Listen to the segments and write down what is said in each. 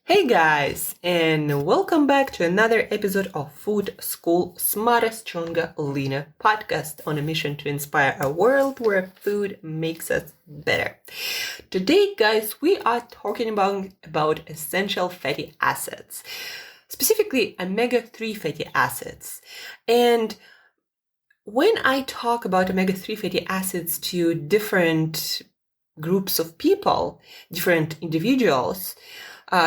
Hey guys, and welcome back to another episode of Food School Smarter, Stronger, Leaner podcast on a mission to inspire a world where food makes us better. Today, guys, we are talking about essential fatty acids, specifically omega-3 fatty acids. And when I talk about omega-3 fatty acids to different groups of people, different individuals,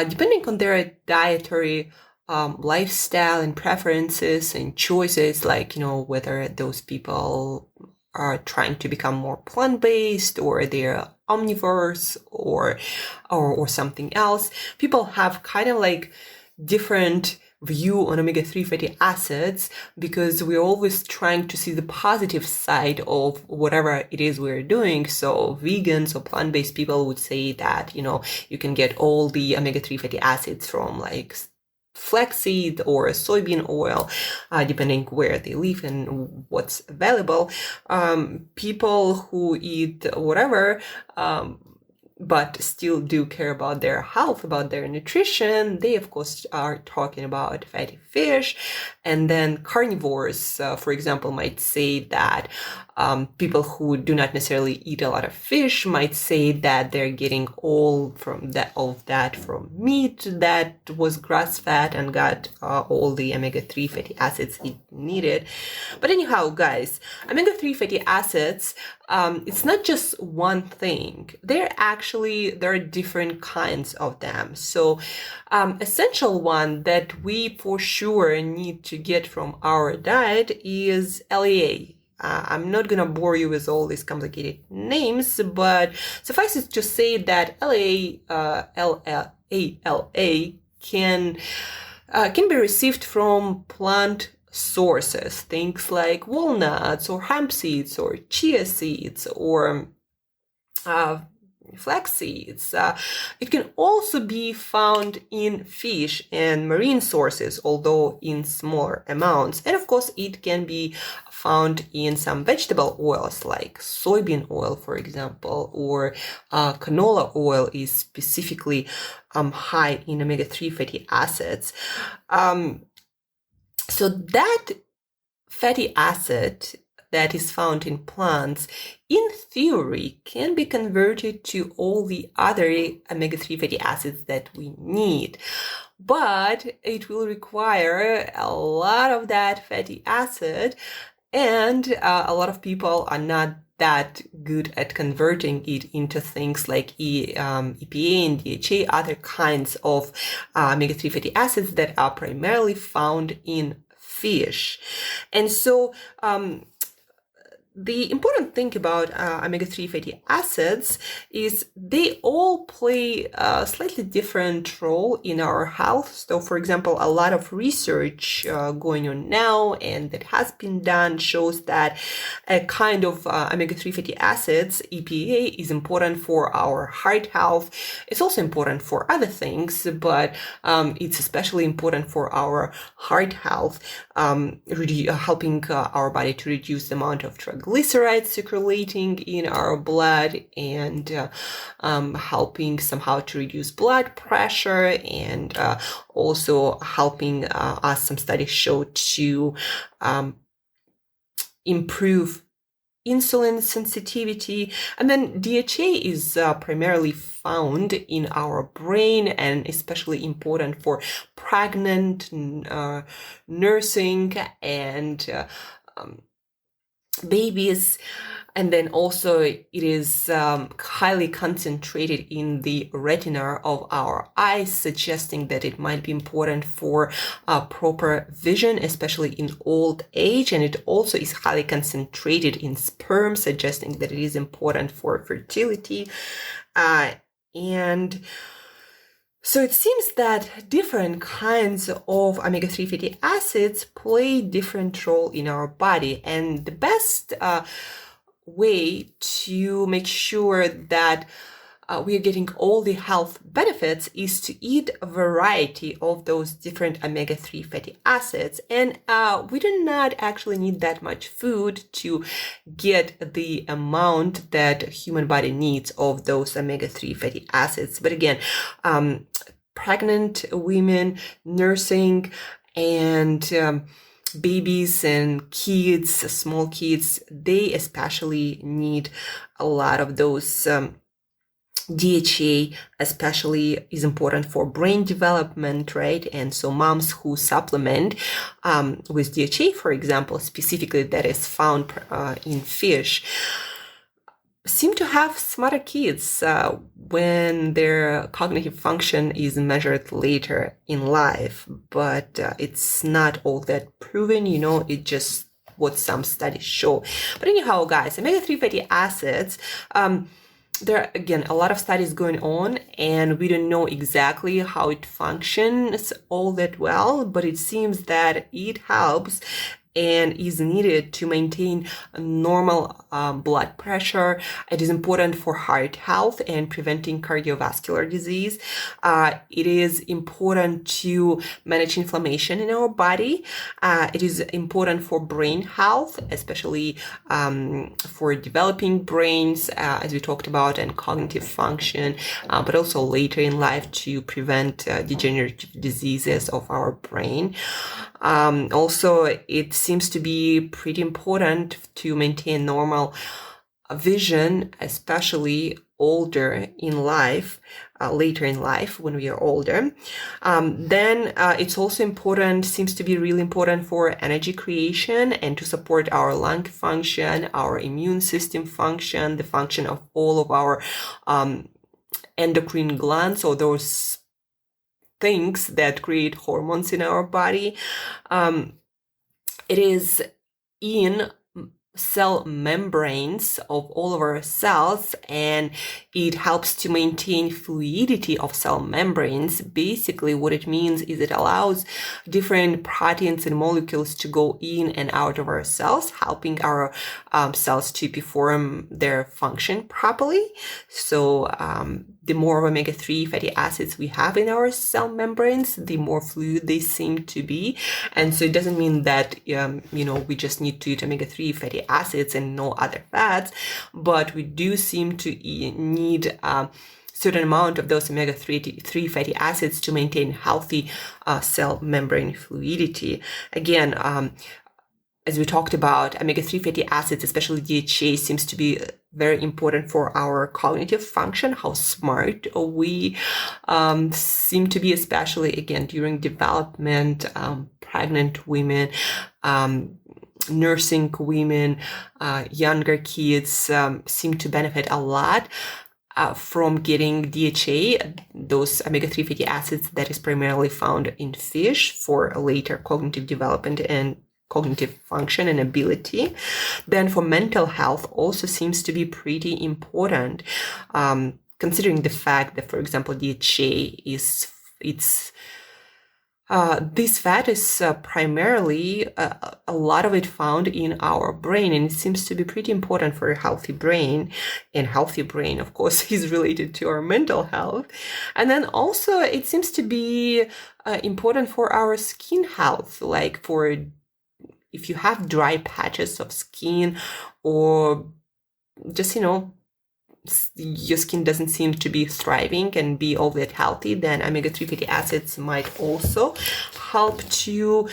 depending on their dietary lifestyle and preferences and choices, like, whether those people are trying to become more plant-based or they're omnivores or something else, people have kind of like different view on omega-3 fatty acids because we're always trying to see the positive side of whatever it is we're doing. So vegans or plant-based people would say that, you can get all the omega-3 fatty acids from like flaxseed or soybean oil, depending where they live and what's available. People who eat whatever, but still do care about their health, about their nutrition, they of course are talking about fatty fish. And then carnivores, for example, might say that people who do not necessarily eat a lot of fish might say that they're getting all of that from meat that was grass-fed and got all the omega-3 fatty acids it needed. But anyhow, guys, omega-3 fatty acids, it's not just one thing. There are different kinds of them. So essential one that we for sure need to get from our diet is LAA. I'm not going to bore you with all these complicated names, but suffice it to say that LAA can be received from plant sources, things like walnuts or hemp seeds or chia seeds or flax seeds. It can also be found in fish and marine sources, although in smaller amounts. And of course, it can be found in some vegetable oils like soybean oil, for example, or canola oil is specifically high in omega-3 fatty acids. So that fatty acid that is found in plants, in theory, can be converted to all the other omega-3 fatty acids that we need. But it will require a lot of that fatty acid, and a lot of people are not that good at converting it into things like EPA and DHA, other kinds of omega-3 fatty acids that are primarily found in fish. And so the important thing about omega-3 fatty acids is they all play a slightly different role in our health. So, for example, a lot of research going on now and that has been done shows that a kind of omega-3 fatty acids, EPA, is important for our heart health. It's also important for other things, but it's especially important for our heart health, helping our body to reduce the amount of triglycerides circulating in our blood and helping somehow to reduce blood pressure and also helping us, some studies show, to improve insulin sensitivity. And then DHA is primarily found in our brain and especially important for pregnant, nursing, and babies. And then also it is highly concentrated in the retina of our eyes, suggesting that it might be important for proper vision, especially in old age. And it also is highly concentrated in sperm, suggesting that it is important for fertility. And so it seems that different kinds of omega-3 fatty acids play different role in our body. And the best way to make sure that we are getting all the health benefits is to eat a variety of those different omega-3 fatty acids. And we do not actually need that much food to get the amount that human body needs of those omega-3 fatty acids. But again, pregnant women, nursing, and babies and kids, small kids, they especially need a lot of those DHA especially is important for brain development, right? And so moms who supplement with DHA, for example, specifically that is found in fish, seem to have smarter kids when their cognitive function is measured later in life. But it's not all that proven, it just what some studies show. But anyhow, guys, omega-3 fatty acids, there are, again, a lot of studies going on, and we don't know exactly how it functions all that well, but it seems that it helps and is needed to maintain a normal blood pressure. It is important for heart health and preventing cardiovascular disease. It is important to manage inflammation in our body. It is important for brain health, especially for developing brains, as we talked about, and cognitive function, but also later in life to prevent degenerative diseases of our brain. Also, it seems to be pretty important to maintain normal vision, especially older in life, later in life when we are older. Then it's also important, seems to be really important for energy creation and to support our lung function, our immune system function, the function of all of our endocrine glands, or those things that create hormones in our body. It is in cell membranes of all of our cells, and it helps to maintain fluidity of cell membranes. Basically, what it means is it allows different proteins and molecules to go in and out of our cells, helping our cells to perform their function properly. So the more omega-3 fatty acids we have in our cell membranes, the more fluid they seem to be. And so it doesn't mean that, we just need to eat omega-3 fatty acids and no other fats, but we do seem to need certain amount of those omega-3 fatty acids to maintain healthy cell membrane fluidity. Again, as we talked about, omega-3 fatty acids, especially DHA, seems to be very important for our cognitive function, how smart we seem to be, especially, again, during development, pregnant women, nursing women, younger kids seem to benefit a lot from getting DHA, those omega-3 fatty acids that is primarily found in fish for later cognitive development and cognitive function and ability. Then for mental health also seems to be pretty important, considering the fact that, for example, DHA this fat is primarily a lot of it found in our brain, and it seems to be pretty important for a healthy brain. And healthy brain, of course, is related to our mental health. And then also it seems to be important for our skin health, like for if you have dry patches of skin, or just, your skin doesn't seem to be thriving and be all that healthy, then omega-3 fatty acids might also help to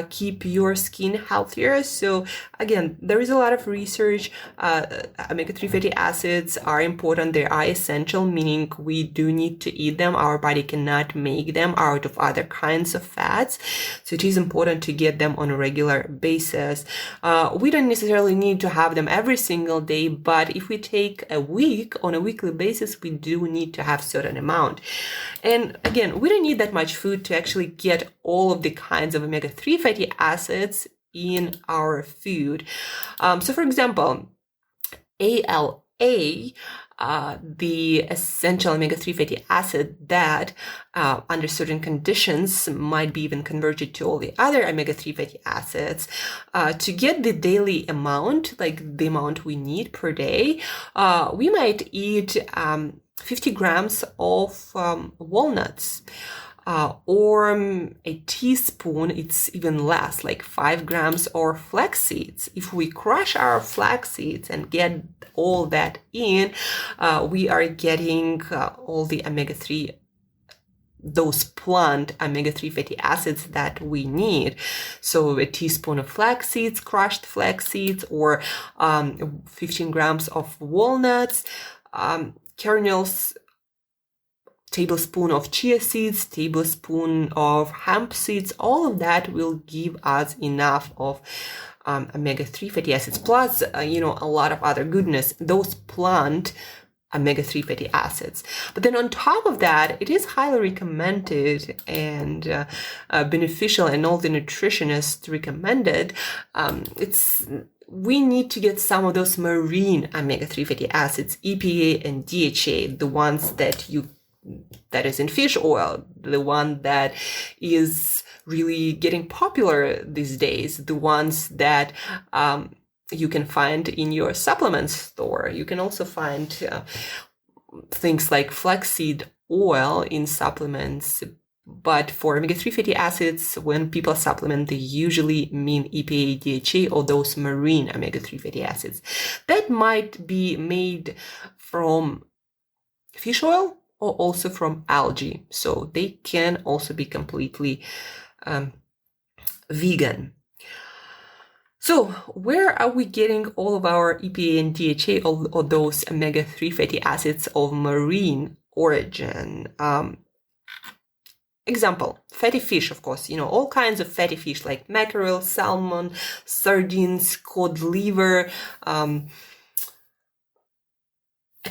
keep your skin healthier. So again, there is a lot of research. Omega-3 fatty acids are important. They are essential, meaning we do need to eat them. Our body cannot make them out of other kinds of fats. So it is important to get them on a regular basis. We don't necessarily need to have them every single day, but if we take on a weekly basis, we do need to have certain amount. And again, we don't need that much food to actually get all of the kinds of omega-3 fatty acids in our food. So for example, ALA, the essential omega-3 fatty acid that under certain conditions might be even converted to all the other omega-3 fatty acids. To get the daily amount, like the amount we need per day, we might eat 50 grams of walnuts. Or a teaspoon, it's even less, like 5 grams, or flax seeds. If we crush our flax seeds and get all that in, we are getting all the omega-3 those plant omega-3 fatty acids that we need. So a teaspoon of flax seeds, crushed flax seeds, or 15 grams of walnuts, kernels, tablespoon of chia seeds, tablespoon of hemp seeds. All of that will give us enough of omega-3 fatty acids, plus a lot of other goodness, those plant omega-3 fatty acids. But then on top of that, it is highly recommended and beneficial, and all the nutritionists recommended. We need to get some of those marine omega-3 fatty acids, EPA and DHA, the ones that is in fish oil, the one that is really getting popular these days, the ones that you can find in your supplement store. You can also find things like flaxseed oil in supplements. But for omega-3 fatty acids, when people supplement, they usually mean EPA, DHA, or those marine omega-3 fatty acids. That might be made from fish oil or also from algae. So they can also be completely vegan. So where are we getting all of our EPA and DHA, or those omega-3 fatty acids of marine origin? Example, fatty fish, of course, all kinds of fatty fish like mackerel, salmon, sardines, cod liver,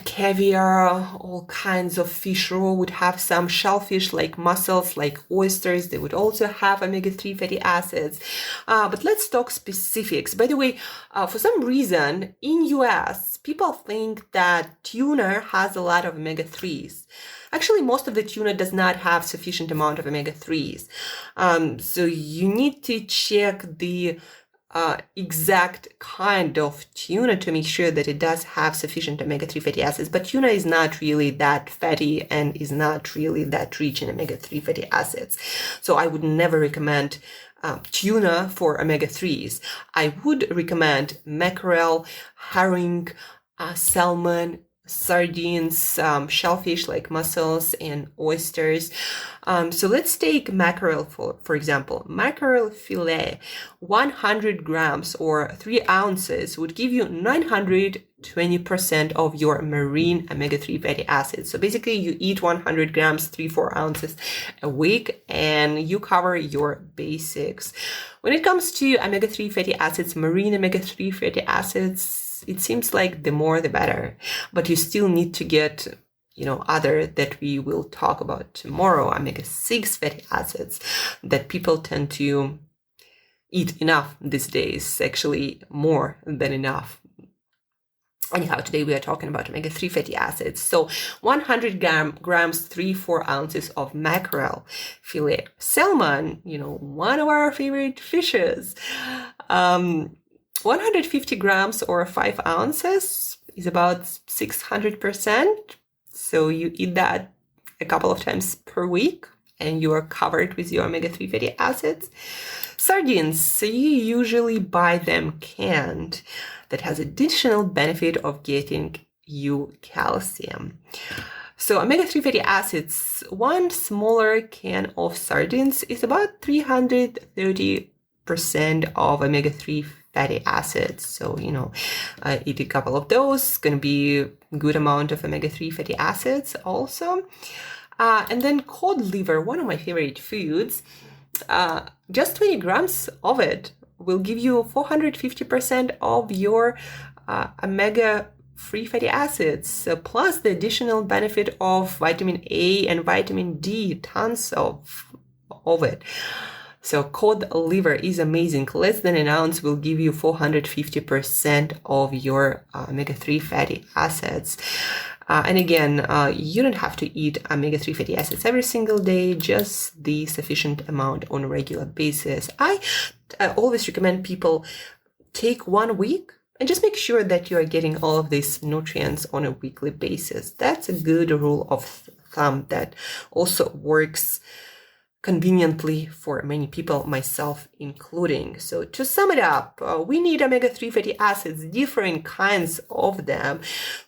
caviar, all kinds of fish raw would have some. Shellfish like mussels, like oysters, they would also have omega-3 fatty acids. But let's talk specifics. By the way, for some reason in US, people think that tuna has a lot of omega-3s. Actually, most of the tuna does not have sufficient amount of omega-3s. So you need to check the exact kind of tuna to make sure that it does have sufficient omega-3 fatty acids. But tuna is not really that fatty and is not really that rich in omega-3 fatty acids. So I would never recommend tuna for omega-3s. I would recommend mackerel, herring, salmon, sardines, shellfish like mussels and oysters. So let's take mackerel for example. Mackerel fillet, 100 grams or 3 ounces would give you 920% of your marine omega-3 fatty acids. So basically you eat 100 grams, 3-4 ounces a week, and you cover your basics. When it comes to omega-3 fatty acids, marine omega-3 fatty acids, it seems like the more the better, but you still need to get, other that we will talk about tomorrow, omega-6 fatty acids that people tend to eat enough these days, actually more than enough. Anyhow, today we are talking about omega-3 fatty acids. So 100 grams, 3-4 ounces of mackerel fillet. Salmon, one of our favorite fishes. 150 grams or 5 ounces is about 600%. So you eat that a couple of times per week and you are covered with your omega-3 fatty acids. Sardines, so you usually buy them canned. That has additional benefit of getting you calcium. So omega-3 fatty acids, one smaller can of sardines is about 330% of omega-3 fatty acids. So, eat a couple of those, going to be a good amount of omega-3 fatty acids also. And then cod liver, one of my favorite foods, just 20 grams of it will give you 450% of your omega-3 fatty acids, plus the additional benefit of vitamin A and vitamin D, tons of it. So cod liver is amazing. Less than an ounce will give you 450% of your omega-3 fatty acids. And again, you don't have to eat omega-3 fatty acids every single day, just the sufficient amount on a regular basis. I always recommend people take 1 week and just make sure that you are getting all of these nutrients on a weekly basis. That's a good rule of thumb that also works conveniently for many people, myself including. So to sum it up, we need omega-3 fatty acids, different kinds of them,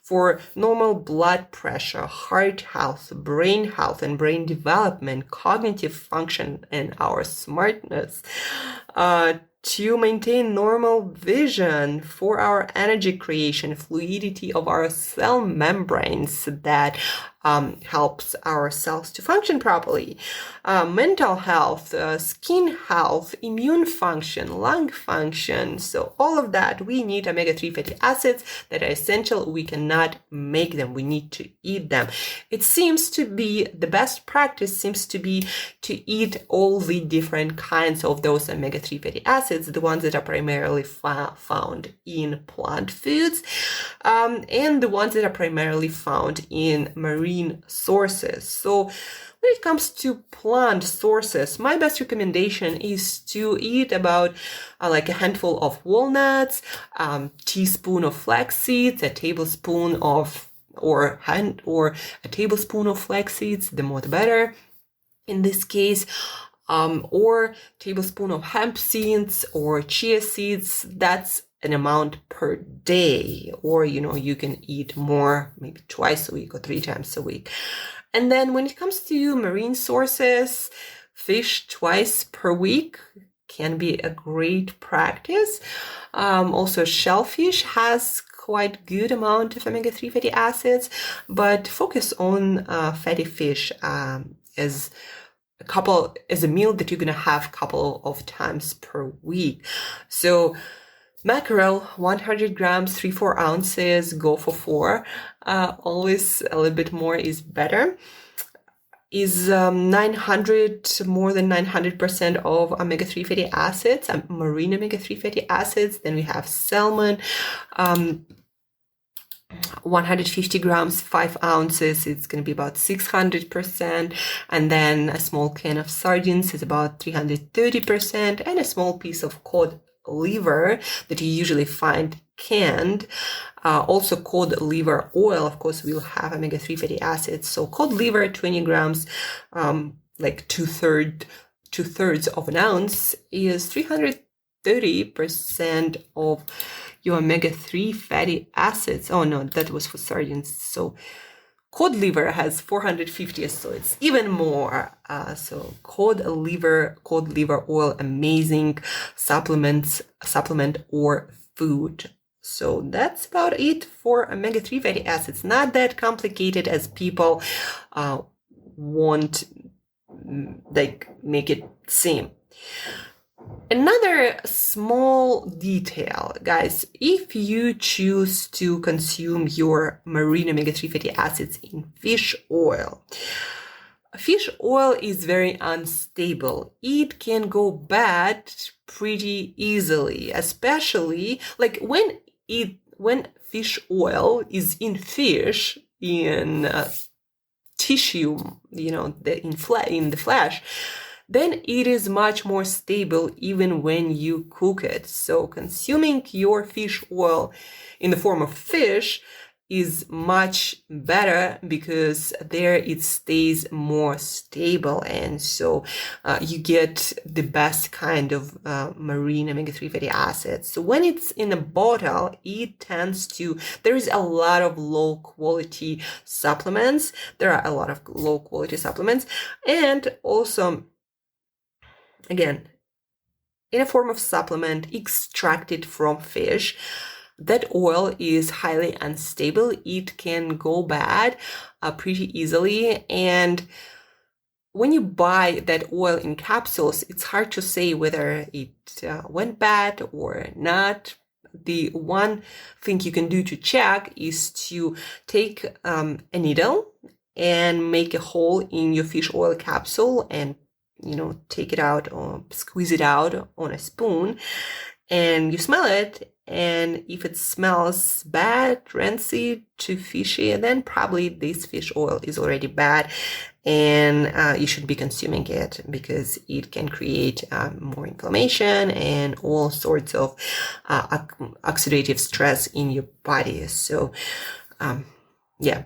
for normal blood pressure, heart health, brain health and brain development, cognitive function, and our smartness. To maintain normal vision, for our energy creation, fluidity of our cell membranes that helps our cells to function properly, mental health, skin health, immune function, lung function. So all of that, we need omega-3 fatty acids that are essential. We cannot make them. We need to eat them. It seems to be the best practice seems to be to eat all the different kinds of those omega-3 fatty acids, the ones that are primarily found in plant foods, and the ones that are primarily found in marine sources. So when it comes to plant sources, my best recommendation is to eat about like a handful of walnuts, teaspoon of flax seeds, a tablespoon of or a tablespoon of flax seeds, the more the better in this case, or tablespoon of hemp seeds or chia seeds. That's an amount per day, or you can eat more, maybe twice a week or 3 times a week. And then when it comes to marine sources, fish twice per week can be a great practice. Also, shellfish has quite good amount of omega-3 fatty acids, but focus on fatty fish as a meal that you're gonna have a couple of times per week. So mackerel, 100 grams, 3-4 ounces, go for 4. Always a little bit more is better. Is more than 900% of omega-3 fatty acids, marine omega-3 fatty acids. Then we have salmon, 150 grams, 5 ounces, it's going to be about 600%. And then a small can of sardines is about 330%. And a small piece of cod liver that you usually find canned. Also cod liver oil, of course, will have omega-3 fatty acids. So cod liver, 20 grams, like two-thirds of an ounce is 330% of your omega-3 fatty acids. Oh no, that was for sardines. So cod liver has 450, so it's even more. So cod liver oil, amazing supplement or food. So that's about it for omega-3 fatty acids. Not that complicated as people want, like, make it seem. Another small detail, guys, if you choose to consume your marine omega-3 fatty acids in fish oil is very unstable. It can go bad pretty easily, especially like when fish oil is in fish, in tissue, in the flesh, then it is much more stable even when you cook it. So consuming your fish oil in the form of fish is much better because there it stays more stable, and so you get the best kind of marine omega-3 fatty acids. So when it's in a bottle, there is a lot of low quality supplements. And also, again, in a form of supplement extracted from fish, that oil is highly unstable. It can go bad pretty easily. And when you buy that oil in capsules, it's hard to say whether it went bad or not. The one thing you can do to check is to take a needle and make a hole in your fish oil capsule and take it out or squeeze it out on a spoon, and you smell it. And if it smells bad, rancid, too fishy, then probably this fish oil is already bad, and you should be consuming it because it can create more inflammation and all sorts of oxidative stress in your body. So, yeah.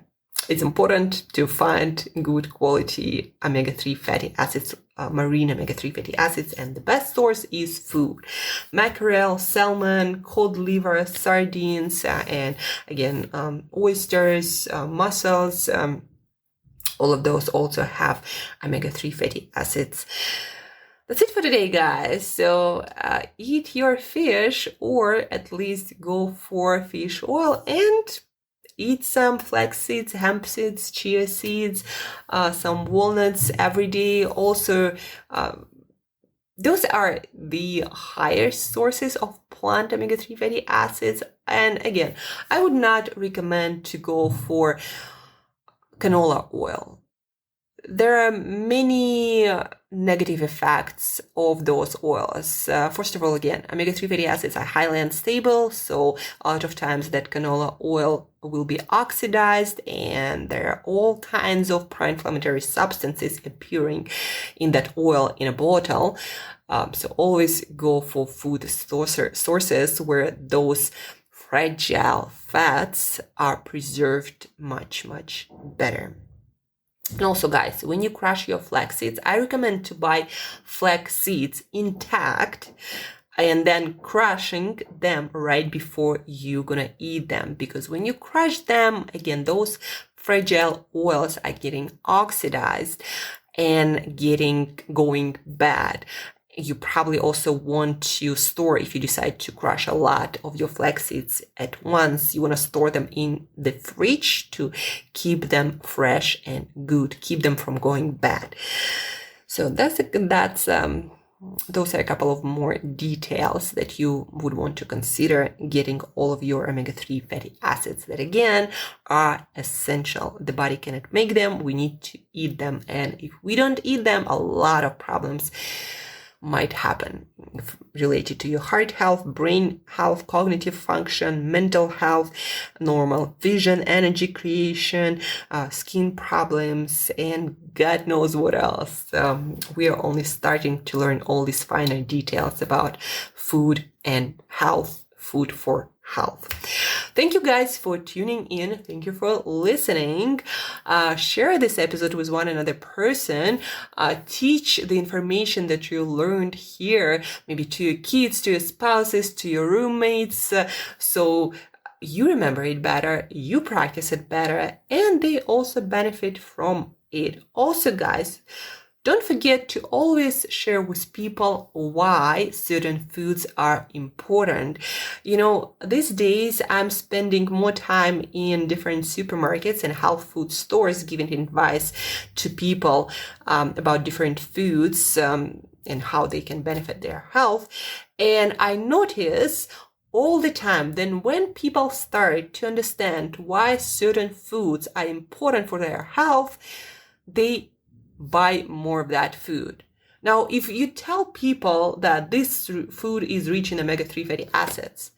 it's important to find good quality omega-3 fatty acids, marine omega-3 fatty acids, and the best source is food. Mackerel, salmon, cod liver, sardines, and again, oysters, mussels, all of those also have omega-3 fatty acids. That's it for today, guys. So eat your fish, or at least go for fish oil, and eat some flax seeds, hemp seeds, chia seeds, some walnuts every day. Also, those are the higher sources of plant omega-3 fatty acids. And again, I would not recommend to go for canola oil. There are many negative effects of those oils. First of all, again, omega-3 fatty acids are highly unstable, so a lot of times that canola oil will be oxidized, and there are all kinds of pro-inflammatory substances appearing in that oil in a bottle. So always go for food sources where those fragile fats are preserved much, much better. And also, guys, when you crush your flax seeds, I recommend to buy flax seeds intact and then crushing them right before you're gonna eat them. Because when you crush them, again, those fragile oils are getting oxidized and going bad. You probably also want to store, if you decide to crush a lot of your flax seeds at once, you want to store them in the fridge to keep them fresh and good, keep them from going bad. So those are a couple of more details that you would want to consider getting all of your omega-3 fatty acids that, again, are essential. The body cannot make them. We need to eat them. And if we don't eat them, a lot of problems might happen related to your heart health, brain health, cognitive function, mental health, normal vision, energy creation, skin problems, and God knows what else. We are only starting to learn all these finer details about food and health, food for health. Thank you guys for tuning in. Thank you for listening. Share this episode with one another person. Teach the information that you learned here, maybe to your kids, to your spouses, to your roommates, so you remember it better, you practice it better, and they also benefit from it. Also, guys, don't forget to always share with people why certain foods are important. These days I'm spending more time in different supermarkets and health food stores giving advice to people about different foods and how they can benefit their health. And I notice all the time, then when people start to understand why certain foods are important for their health, they buy more of that food. Now, if you tell people that this food is rich in omega-3 fatty acids,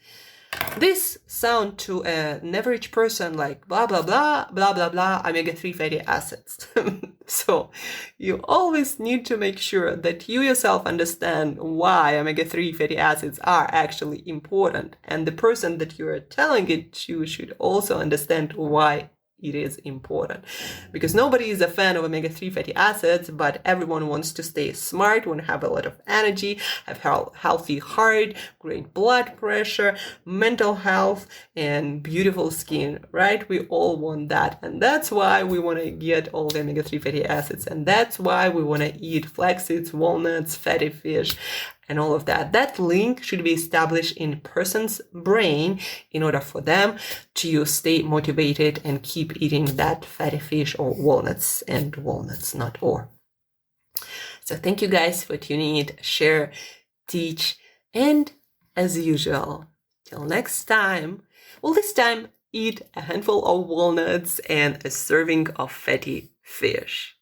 this sound to an average person like blah, blah, blah, blah, blah, blah, omega-3 fatty acids. So you always need to make sure that you yourself understand why omega-3 fatty acids are actually important. And the person that you are telling it to should also understand why it is important, because nobody is a fan of omega-3 fatty acids, but everyone wants to stay smart, want to have a lot of energy, have healthy heart, great blood pressure, mental health, and beautiful skin, right? We all want that. And that's why we want to get all the omega-3 fatty acids. And that's why we want to eat flax seeds, walnuts, fatty fish, and all of that. That link should be established in a person's brain in order for them to stay motivated and keep eating that fatty fish or walnuts, and walnuts, not or. So thank you guys for tuning in. Share, teach, and as usual, till next time, well, this time eat a handful of walnuts and a serving of fatty fish.